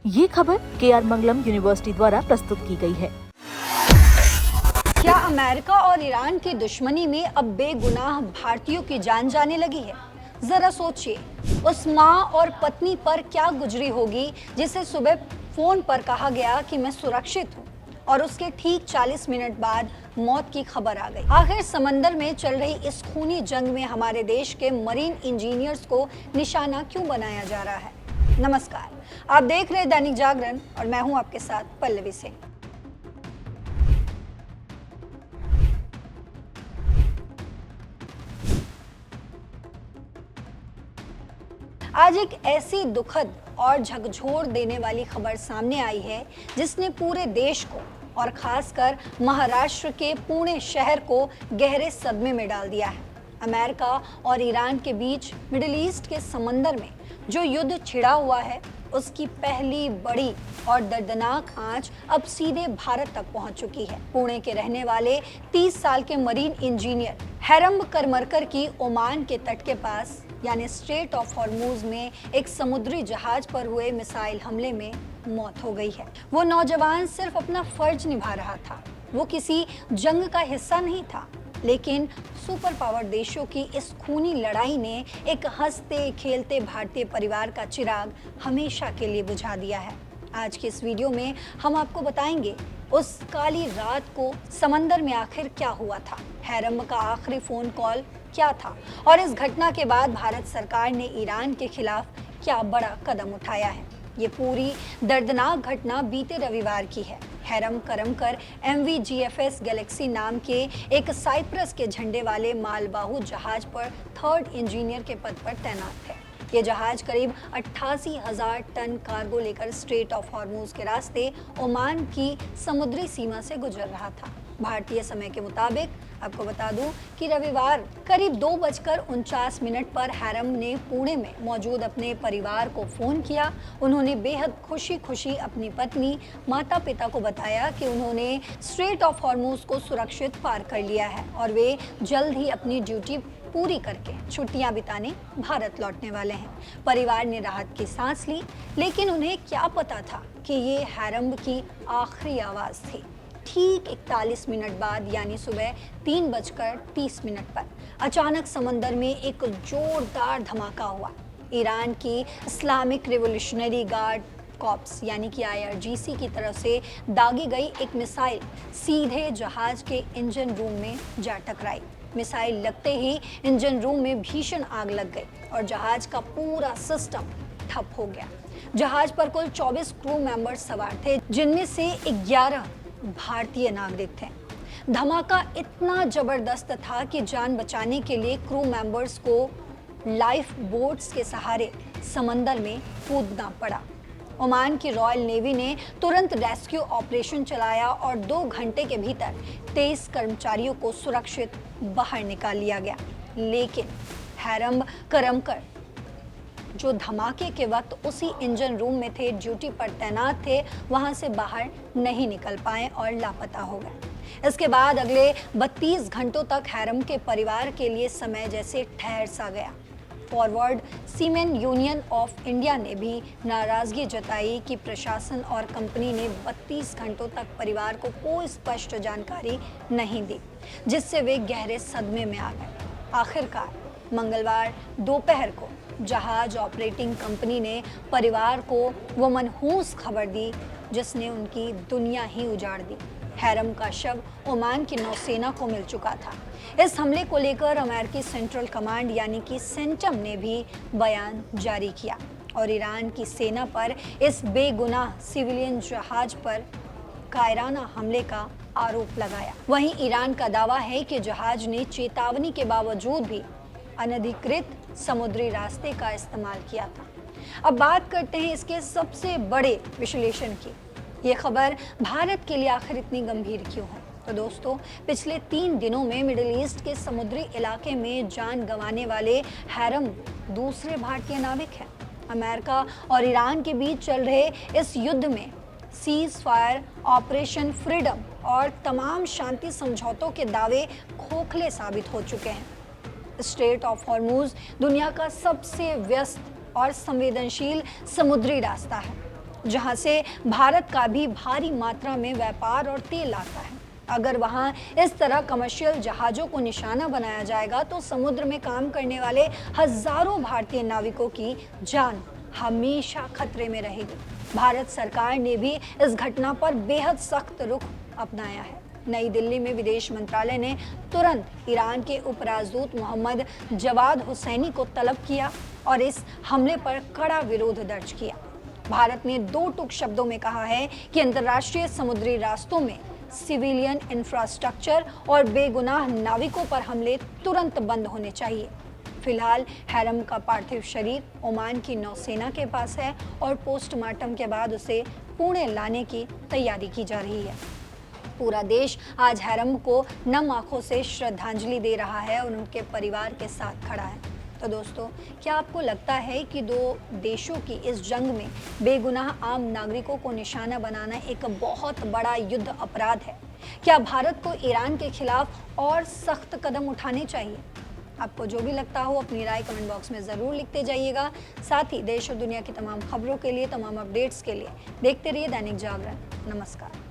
ये खबर KR मंगलम university द्वारा प्रस्तुत की गई है। क्या अमेरिका और ईरान की दुश्मनी में अब बेगुनाह भारतीयों की जान जाने लगी है? जरा सोचिए, उस माँ और पत्नी पर क्या गुजरी होगी जिसे सुबह फोन पर कहा गया कि मैं सुरक्षित हूँ और उसके ठीक 40 मिनट बाद मौत की खबर आ गई। आखिर समंदर में चल रही इस खूनी जंग में हमारे देश के मरीन इंजीनियर्स को निशाना क्यों बनाया जा रहा है? नमस्कार, आप देख रहे हैं दैनिक जागरण और मैं हूं आपके साथ पल्लवी सिंह। आज एक ऐसी दुखद और झकझोर देने वाली खबर सामने आई है जिसने पूरे देश को और खासकर महाराष्ट्र के पुणे शहर को गहरे सदमे में डाल दिया है। अमेरिका और ईरान के बीच मिडिल ईस्ट के समंदर में जो युद्ध छिड़ा हुआ है, उसकी पहली बड़ी और दर्दनाक आंच अब सीधे भारत तक पहुंच चुकी है। पुणे के रहने वाले 30 साल के मरीन इंजीनियर हैरम करमरकर की ओमान के तट के पास यानी स्ट्रेट ऑफ हॉर्मूज में एक समुद्री जहाज पर हुए मिसाइल हमले में मौत हो गई है। वो नौजवान सिर्फ अपना फर्ज निभा रहा था, वो किसी जंग का हिस्सा नहीं था, लेकिन सुपर पावर देशों की इस खूनी लड़ाई ने एक हंसते खेलते भारतीय परिवार का चिराग हमेशा के लिए बुझा दिया है। आज की इस वीडियो में हम आपको बताएंगे उस काली रात को समंदर में आखिर क्या हुआ था, हैरम का आखिरी फोन कॉल क्या था और इस घटना के बाद भारत सरकार ने ईरान के खिलाफ क्या बड़ा कदम उठाया है। ये पूरी दर्दनाक घटना बीते रविवार की है। हैरम करमकर MV-GFS गैलेक्सी नाम के एक साइप्रस के झंडे वाले मालवाहू जहाज पर 3rd इंजीनियर के पद पर तैनात थे। ये जहाज करीब 88,000 टन कार्गो लेकर स्ट्रेट ऑफ हॉर्मूज के रास्ते ओमान की समुद्री सीमा से गुजर रहा था। भारतीय समय के मुताबिक आपको बता दूं कि रविवार करीब 2:49 पर हैरम ने पुणे में मौजूद अपने परिवार को फोन किया। उन्होंने बेहद खुशी अपनी पत्नी, माता पिता को बताया कि उन्होंने स्ट्रेट ऑफ हॉर्मूज को सुरक्षित पार कर लिया है और वे जल्द ही अपनी ड्यूटी पूरी करके छुट्टियां बिताने भारत लौटने वाले हैं। परिवार ने राहत की सांस ली, लेकिन उन्हें क्या पता था कि ये हैरम की आखिरी आवाज थी। ठीक 41 मिनट बाद यानी सुबह 3:30 पर अचानक समंदर में एक जोरदार धमाका हुआ। ईरान की इस्लामिक रिवॉल्यूशनरी गार्ड कॉर्प्स यानी कि IRGC की तरफ से दागी गई एक मिसाइल सीधे जहाज के इंजन रूम में जा टकराई। मिसाइल लगते ही इंजन रूम में भीषण आग लग गई और जहाज का पूरा सिस्टम ठप हो गया। जहाज पर कुल 24 क्रू मेंबर्स सवार थे, जिनमें से 11 भारतीय नागरिक थे। धमाका इतना जबरदस्त था कि जान बचाने के लिए क्रू मेंबर्स को लाइफ बोट्स के सहारे समंदर में कूदना पड़ा। ओमान की रॉयल नेवी ने तुरंत रेस्क्यू ऑपरेशन चलाया और 2 घंटे के भीतर 23 कर्मचारियों को सुरक्षित बाहर निकाल लिया गया। लेकिन हैरम करमकर जो धमाके के वक्त उसी इंजन रूम में थे, ड्यूटी पर तैनात थे, वहां से बाहर नहीं निकल पाए और लापता हो गए। इसके बाद अगले 32 घंटों तक हैरम के परिवार के लिए समय जैसे ठहर सा गया। Forward Seamen Union of India ने भी नाराजगी जताई कि प्रशासन और कंपनी ने 32 घंटों तक परिवार को कोई स्पष्ट जानकारी नहीं दी, जिससे वे गहरे सदमे में आ गए। आखिरकार मंगलवार दोपहर को जहाज ऑपरेटिंग कंपनी ने परिवार को वो मनहूस खबर दी जिसने उनकी दुनिया ही उजाड़ दी। हैरम का शव ओमान की नौसेना को मिल चुका था। इस हमले को लेकर अमेरिकी सेंट्रल कमांड यानी कि सेंटम ने भी बयान जारी किया और ईरान की सेना पर इस बेगुनाह सिविलियन जहाज पर कायराना हमले का आरोप लगाया। वहीं ईरान का दावा है कि जहाज ने चेतावनी के बावजूद भी अनधिकृत समुद्री रास्ते का इस्तेमाल किया था। अब बात करते हैं इसके सबसे बड़े विश्लेषण की। ये खबर भारत के लिए आखिर इतनी गंभीर क्यों है? तो दोस्तों, पिछले 3 दिनों में मिडिल ईस्ट के समुद्री इलाके में जान गंवाने वाले हैरम दूसरे भारतीय नाविक हैं। अमेरिका और ईरान के बीच चल रहे इस युद्ध में सीज फायर, ऑपरेशन फ्रीडम और तमाम शांति समझौतों के दावे खोखले साबित हो चुके हैं। स्ट्रेट ऑफ हॉर्मूज दुनिया का सबसे व्यस्त और संवेदनशील समुद्री रास्ता है। जहां से भारत का भी भारी मात्रा में व्यापार और तेल आता है। अगर वहां इस तरह कमर्शियल जहाज़ों को निशाना बनाया जाएगा तो समुद्र में काम करने वाले हजारों भारतीय नाविकों की जान हमेशा खतरे में रहेगी। भारत सरकार ने भी इस घटना पर बेहद सख्त रुख अपनाया है। नई दिल्ली में विदेश मंत्रालय ने तुरंत ईरान के उपराजदूत मोहम्मद जवाद हुसैनी को तलब किया और इस हमले पर कड़ा विरोध दर्ज किया। भारत ने दो टूक शब्दों में कहा है कि अंतर्राष्ट्रीय समुद्री रास्तों में सिविलियन इंफ्रास्ट्रक्चर और बेगुनाह नाविकों पर हमले तुरंत बंद होने चाहिए। फिलहाल हैरम का पार्थिव शरीर ओमान की नौसेना के पास है और पोस्टमार्टम के बाद उसे पुणे लाने की तैयारी की जा रही है। पूरा देश आज हैरम को नम आंखों से श्रद्धांजलि दे रहा है और उनके परिवार के साथ खड़ा है। तो दोस्तों, क्या आपको लगता है कि दो देशों की इस जंग में बेगुनाह आम नागरिकों को निशाना बनाना एक बहुत बड़ा युद्ध अपराध है? क्या भारत को ईरान के खिलाफ और सख्त कदम उठाने चाहिए? आपको जो भी लगता हो अपनी राय कमेंट बॉक्स में ज़रूर लिखते जाइएगा। साथ ही देश और दुनिया की तमाम खबरों के लिए, तमाम अपडेट्स के लिए देखते रहिए दैनिक जागरण। नमस्कार।